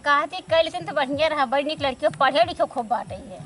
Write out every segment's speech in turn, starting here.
कहती कह लेते तो बढ़िया रहा, बड़ी निक लड़की पढ़े लिखे खूब बाटे है।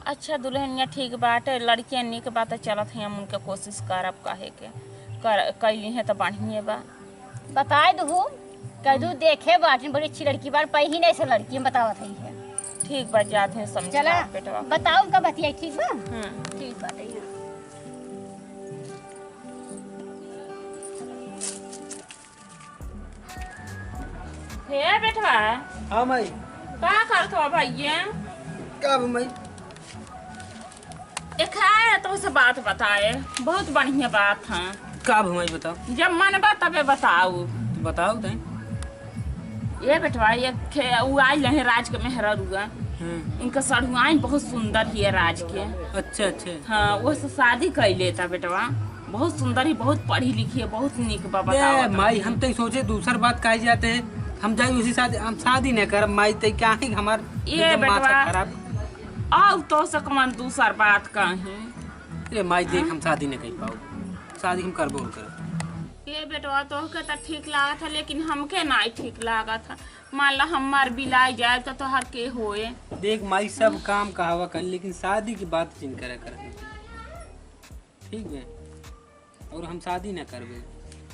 अच्छा दुल्हनिया ठीक बाटे, लड़कियां निक बात चलत है, हम उनके कोशिश करब कहे के कर कैली है तो बढ़िया बा। बताए दू कह दू देखे बाटे बड़ी अच्छी लड़की बार पही नहीं से लड़की बतावत है। ठीक बा जाते हैं समझ चला बेटवा बताओ उनका बतिया ठीक बा। ठीक बात है। हे बेटवा हाँ माई का करत हो भैया? का माई एक है तो से बात बताए, बहुत बढ़िया बात है। का माई बताओ। जब मन बा तबे बताऊ। तो बताओ तई। ये बेटवा ये वो आई है राज के मेहरा रुआ, इनका सड़ुआइन बहुत सुंदर ही है राज के। अच्छा अच्छा। हाँ वो से शादी कर लेता बेटवा, बहुत सुंदर ही, बहुत पढ़ी लिखी है, बहुत निक बा। बताओ माई हम तो सोचे दूसर बात कही जाते हैं, हम जाए उसी शादी हम शादी नहीं कर माई तो क्या है हमार ये बेटवा खराब। आओ तो सकमन दूसर बात कहीं। ये माई देख हम शादी नहीं कर पाओ, शादी हम कर बोल कर। ये बेटवा तो के ठीक लगा था, लेकिन हमके नहीं ठीक लगा था। मान ला हमार बिलाई जाए तो हर के होए। देख माई सब काम कहावा कर, लेकिन शादी की बात चिन करे कर ठीक है। और हम शादी न करबे,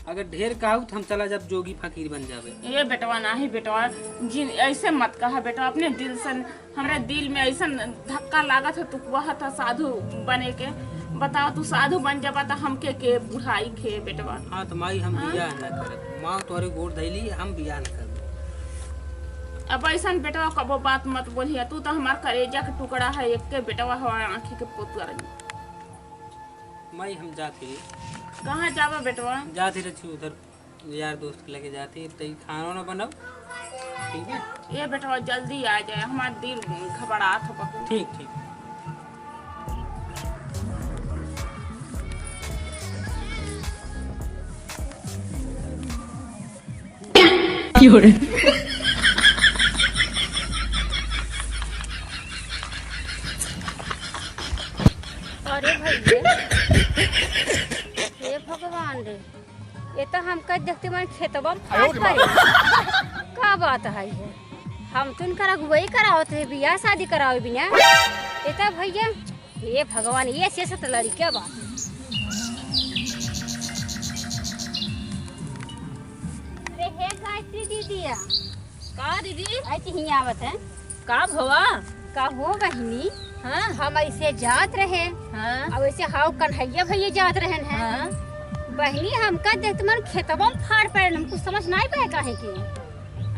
अगर ढेर कहू तो हम चला जब जोगी फकीर बन जावे। ये बेटवा नहीं बेटवा, जिन ऐसे मत कहा बेटवा, अपने दिल से हमारे दिल में ऐसा धक्का लगा था तू वह था साधु बने के। बताओ तू साधु बन जाबा तो हमके के बुढ़ाई खे बेटवा। हाँ तो माई हम बियाह न करे, माँ तोरे गोड़ धैली हम बियाह न कर। अब ऐसा बेटवा कबो बात मत बोलिए, तू तो हमार कलेजा का टुकड़ा है, एक के बेटवा हमारे आँखी के पुत्र। माई हम जाते कहाँ जावा बेटवा? जाते रही उधर यार दोस्त के लेके जाती तई खाना ना बनाओ ठीक है। ये बेटवा जल्दी आ जाए, हमारा दिल घबरात हो बहुत। ठीक ठीक। अरे भैया हे भगवान रे, ये तो हमका देखते मन खेतबा का बात है ये? हम तो इनका अगुवाई करावत है, बियाह शादी करावे बिना। ये तो भैया हे भगवान, ये से तो लड़की बात। अरे हे गायत्री दीदिया का दीदी ऐसी ही आवत है का भवा? का हो बहिनी? हाँ हम ऐसे जात रहे हाँ अब ऐसे हाउ कन्हैया भैया जात रहे हैं। हाँ। बहनी हमका देखते मन खेतबा में फाड़ पड़े, हमको समझ नहीं पाए काहे के।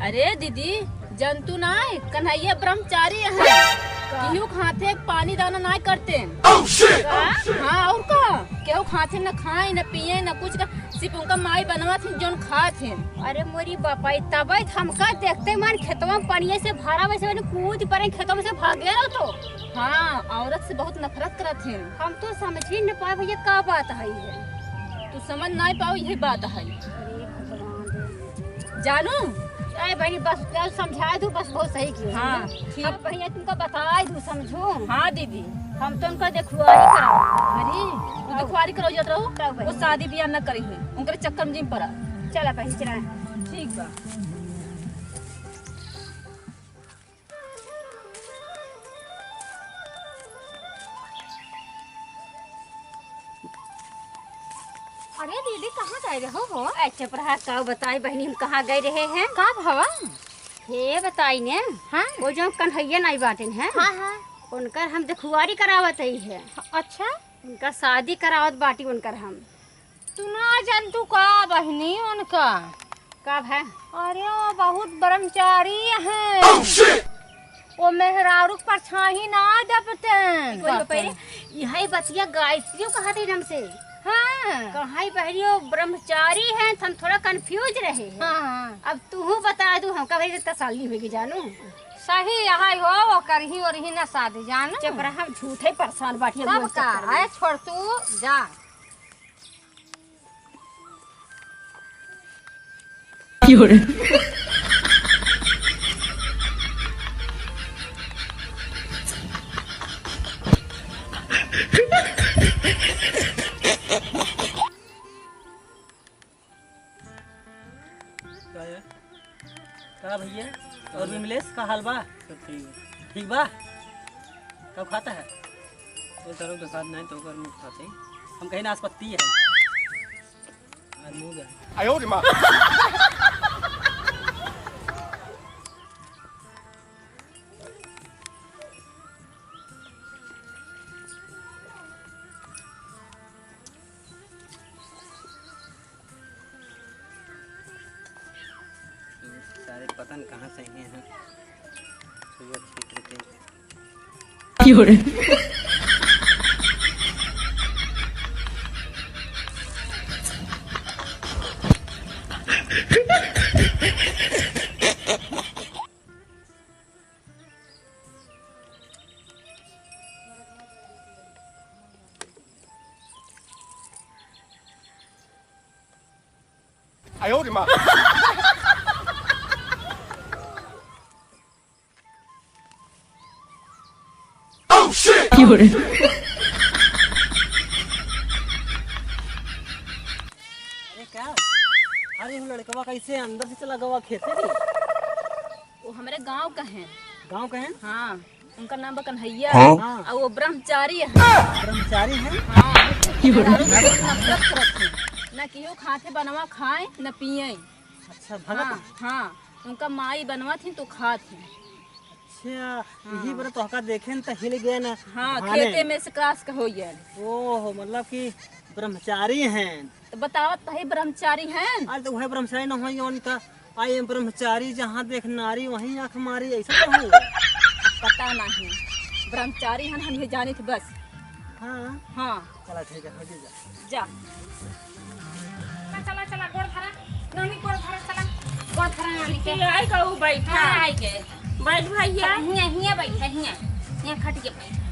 अरे दीदी जंतु नाय, कन्हैया ब्रह्मचारी है, केहू खाते पानी दाना नहीं करते। हाँ और का केहू खाते न खाए न पिए न कुछ का, सिर्फ उनका माई बनवा थी जोन खाते। अरे मोरी बापा तब हमका देखते मन खेतवा में पानी से भरा वैसे कूद पड़े खेतों में से भागे रहो तो। हाँ औरत से बहुत नफरत करत है। हम तो समझ ही न पाए भैया का बात है ये। तू समझ नहीं पाओ यही बात है। अरे भगवान जानू अरे बहनी बस समझा दू, बस बहुत सही किया। हाँ ठीक। अब भैया तुमको बता दू समझो। हाँ दीदी हम तो उनका देखुआ ही करा। अरे तू देखवारी करो जत रहो, तब वो शादी बियाह न करी हुई, उनके चक्कर में जिम पड़ा। चला बहनी चला। ठीक बा। अरे दीदी कहाँ जा रहे हो? अच्छा प्रहा का बताई बहनी, हम कहाँ गए रहे हैं? का भवा हे बताई ने। हाँ वो जो कन्हैया नहीं बाटेन है। हाँ हाँ उनकर हम देखुआरी करावत ही है। अच्छा उनका शादी करावत बाटी उनकर हम। तू ना जान तू का बहनी उनका कब है? अरे वो बहुत ब्रह्मचारी है, वो मेहरारू पर छाही ना दबते। यही बतिया गायत्रियों कहा थे हमसे। हाँ कहाँ बहरियो ब्रह्मचारी हैं, हम थोड़ा कंफ्यूज रहे हैं। हाँ अब तू बता दू हमका भाई तसल्ली होगी जानू। सही यहाँ हो वो करही और ही ना शादी जान। जब हम झूठे परेशान बाटी सब का है, छोड़ तू जा। का भैया और विमलेश राजेश का हाल बा? सब ठीक है। ठीक बा? कब खाता है? ये सरों के साथ नहीं तो कर मुख खाते हैं। हम कहीं नाशपत्ती है। आज मुँह गए। 哎呦我的妈！ सारे पता नहीं कहाँ से आए हैं। सुबह ठीक रहते हैं।哎呦我的妈！ अरे क्या? अरे वो लड़कवा कैसे अंदर से चला गवा खेते भी? वो हमारे गांव का है। गांव का है? हाँ, उनका नाम बा कन्हैया हाँ। और वो ब्रह्मचारी है। ब्रह्मचारी है? नफरत करत है। न केहू खाते बनवा खाए न पिए। अच्छा भगत। हाँ हाँ, उनका माई बनवा थी तो खात थी। अच्छा यही बार तो हका देखे न तो हिल गए ना। हाँ, भाने। खेते में से क्रास का हो गया। ओहो मतलब कि ब्रह्मचारी हैं। तो बतावत तो है ब्रह्मचारी हैं। अरे तो वह ब्रह्मचारी न हो उनका आई एम ब्रह्मचारी जहाँ देख नारी वहीं आंख मारी ऐसा तो हो। पता नहीं, ब्रह्मचारी हैं, हम ये जाने थे बस। हाँ हाँ, चला ठीक है हो जा। जा। चला चला गोड़ धरा नानी गोड़ धरा चला गोड़ धरा नानी के आई का वो बैठा आई के बैठ भैया। हिया हिया बैठा हिया खट के बैठा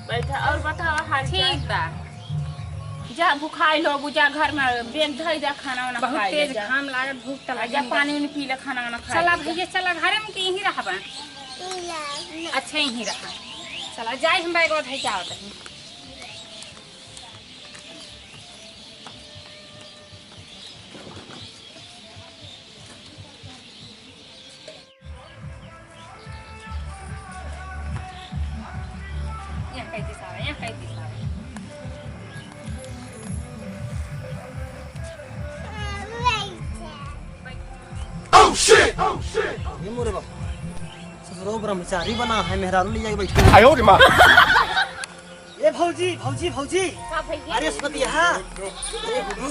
बैठा और बताओ हाल ठीक बा जा भुखाई लो बुझा घर में बेग धई जा खाना वाना बहुत खाई ले तेज जा। घाम लागत भूख त जा लागल पानी वानी पी ले खाना वाना खा चला ले जा। भैया चला घरे में के यहीं रहबा अच्छा यहीं रहा चला जाए हम बैग धइ के आवत हई यहाँ कैसे सारा यहाँ कैसे सारा ये मोरे बाप ससुरो ब्रह्मचारी बना है मेहरारू ले जाके बैठे। 哎呦我的妈！ ए भौजी भौजी भौजी का भैया अरे सुपतिया अरे गुरु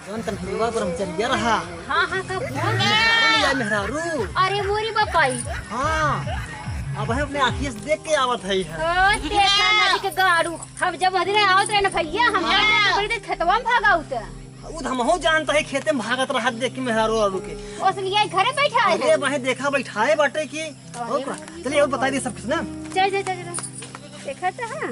जवन तन हुआ ब्रह्मचर्य रहा हाँ हाँ का भूल मेहरारू ले जाए मेहरारू। अरे मोरी बापाई हाँ अब है अपने आँखियों से देख के आवत है। ओ देखा नदी के गाड़ू हम जब हदरे आवत रहे न भैया हम बड़ी देर खेतवा में भागा उते उद हमहू जानता है खेते में भागत रहा देख के मेहरारू आरू के। उसलिए घरे बैठा है अरे वही देखा बैठाए बाटे की चलिए और बता दी सब कुछ ना। चल चल चल देखा तो हाँ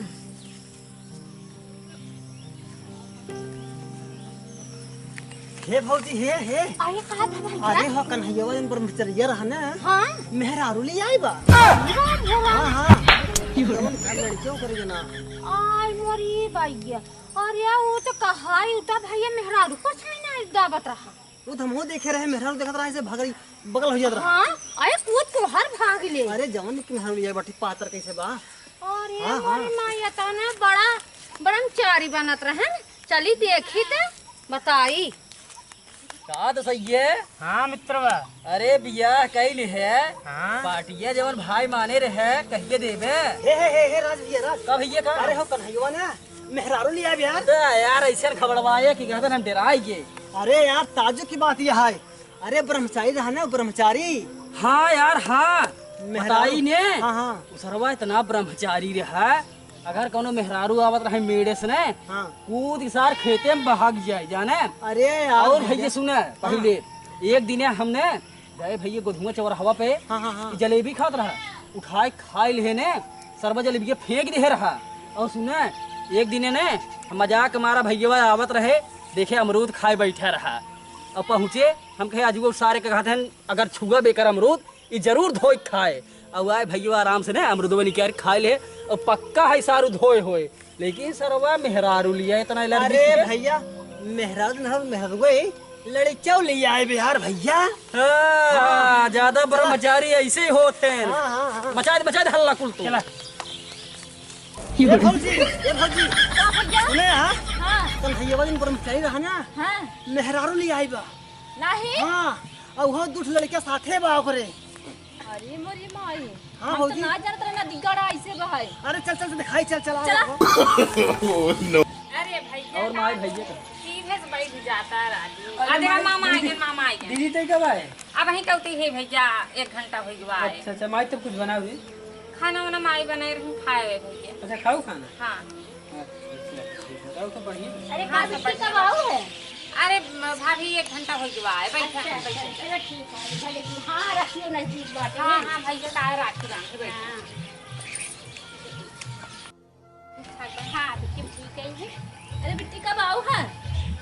हे भौजी हे अरे कहा था भैया अरे हो कन्हैया जन ब्रह्मचर्य रहा ना हाँ मेहरारू ले आई बा। भगवान हाँ हाँ जवन लड़कियों करे ना। आई मोरी भैया अरे वो तो कहा ही उता भैया मेहरारू कुछ भी नहीं दावत रहा वो तो हमहू देखे रहे मेहरारू देखत रहा ऐसे भागई बगल हो जात रहा। हाँ अरे कूद को हर भाग ले अरे जवन के मेहरारू ले आई बाटी पातर कैसे बा। अरे हाँ, हाँ। मोरी माया तो ना बड़ा ब्रह्मचारी बनत रहे चली देखी तो बताई का तो सही है। हाँ मित्रवा। अरे बियाह कैल है हाँ पार्टिया जवन भाई माने रहे कहिए देवे हे राज भैया राज का भैया का अरे हो कन्हैया ना मेहरारू ले आई यार। तो यार ऐसे खबरवाए कि कहते हम डराएंगे। अरे यार ताजुब की बात यह है अरे ब्रह्मचारी रहा ना ब्रह्मचारी हाँ यार हाँ मेहरारू। बताई ने हाँ हाँ उसरवा इतना ब्रह्मचारी रहा अगर कोनो मेहरारू आवत रहे मेड़े से ने हाँ कूद के सार खेते में भाग जाए जाने। अरे यार और भैया सुने पहले एक दिन हमने गए भैया गोधुआ चौर हवा पे हाँ हाँ हाँ जलेबी खात रहा उठाए खाए ले ने सरबा जलेबी फेंक दे रहा। और सुने एक दिन ने मजाक मारा भैया आवत रहे देखे अमरूद खाए बैठा रहा और पहुँचे हम कहे अजूबा सारे के कहते हैं अगर छुआ बेकर अमरूद ये जरूर धोए खाए और आए भैया आराम से ना अमरूदवा निकाल खाए ले और पक्का है सारू धोए होए लेकिन सरवा मेहरारू लिया इतना अरे भैया मेहरारू मेहरारू गई लड़कियां ले आए बिहार भैया। हाँ, ज्यादा ब्रह्मचारी ऐसे ही होते हैं। हाँ। मचा दे हल्ला कुल तू। ये भौजी सुने हाँ कल भैया दिन ब्रह्मचारी रहा ना हाँ मेहरारू ले आई बा। नहीं हाँ और वो दूठ लड़कियां साथे बा ओकरे। अरे मोरी माई हाँ हम तो भौजी। ना जानत रहे ना दिगड़ा ऐसे बहाय। अरे चल दिखाई चल चला। अरे भैया और माई भैया का सीधे से बैठ जाता है राजू। अरे अरे मामा आ गए मामा आ गए। दीदी तय कब आए? अब वहीं कहती है भैया 1 घंटा हो गया है। अच्छा माई तब कुछ बनाओ दी। खाना वाना माई बनाए रही खाए हुए भैया। अच्छा खाओ खाना। हाँ खाओ तो बढ़िया। अरे का बिट्टी कब आओ है? अरे भाभी 1 घंटा हो गया है बैठा है। चलो ठीक है भले तू हाँ रखियो नजदीक बाटे। हाँ हाँ भैया का राखी बांध के बैठ। हाँ बिट्टी ठीक है ये। अरे बिट्टी कब आओ है?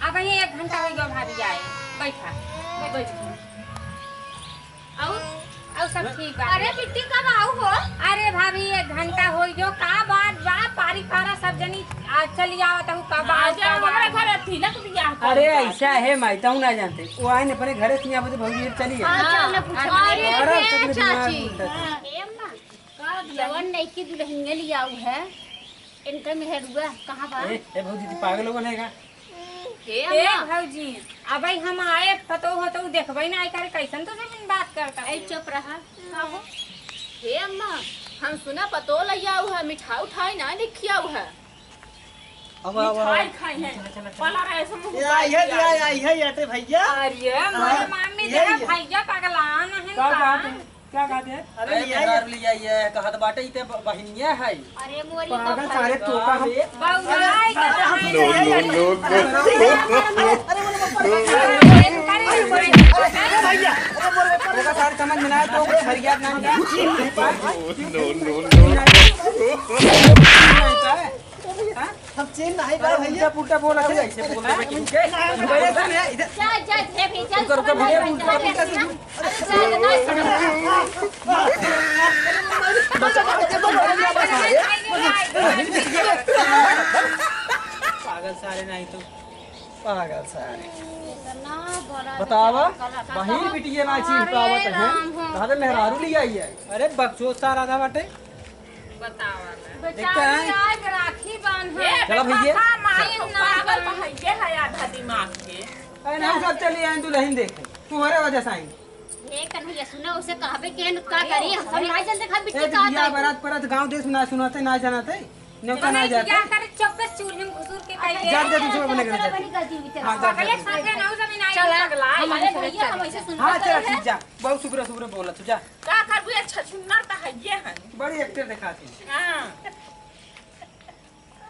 अब वहीं 1 घंटा हो गया भाभी आए बैठा बैठ। और सब ठीक बा। अरे बिट्टी कब आओ हो? अरे भाभी 1 घंटा हो गयो का बात बा पारी पारा सब जनी आज चली आवत हूँ कब आज हमारे घर तिलक बियाह अरे ऐसा है माई तुम ना जानते वो आए अपने घरे से यहाँ पे भौजी चली हाँ चल ना पूछो। अरे अरे रे तुमने चाची दिमाग हे अम्मा का जवन नहीं की दुल्हनिया ले आओ है इनका मेहरुआ कहाँ बा? ए भौजी तू पागल हो बनेगा। हे ए अम्मा भौजी अब हम आए पतो हो तो देखबई ना आई करे कैसन तो सब बात करता ऐ चुप रहा का हो? हे अम्मा हम सुना पतो ले आओ है मिठाई उठाई ना लिखिया है। अब खाई है पला रहे सब आई है याते भैया। अरे मोर मम्मी ये जरा ये। भैया पगलान है क्या बात है? क्या बात है? अरे अरे मेहरारू ले आई है कहत बाटे इते बहिनिया है। अरे मोरी पागल सारे टोका हम बउलाई टोका सारे समझ में ना आए तो फरियाद नाम का हम चेन नहीं बा भैया। उल्टा पुल्टा बोला थे ऐसे बोला है कि जा जा थे भेजा रुको भैया पागल सारे नहीं तो पागल सारे बतावा बहिन बिटिया ना चीज पावत है कहत मेहरारू ले आई है। अरे बकचोद सारा था बाटे देखते हैं राखी बांध चलो भैया पागल भैया है आधा दिमाग के अरे हम सब चले आए दुल्हन देखे तुम्हारे वजह से आएंगे ये कन्हैया सुना उसे कहबे के का करी हम सब नहीं जल्दी खा बिट्टी का बिया बारात परत गांव देश में ना सुनाते ना जानाते न्योता ना जाते क्या करे चौकस चूल्हे में घुसूर के कह जा दूसरे बने कर जाते हाँ जा पकड़े साथे ना जमीन आई पगला हमारे भैया हम ऐसे सुन हाँ चला ठीक जा बहुत सुबह बोला तू जा का करबू अच्छा सुनना त है ये है बड़ी एक्टर दिखाती हां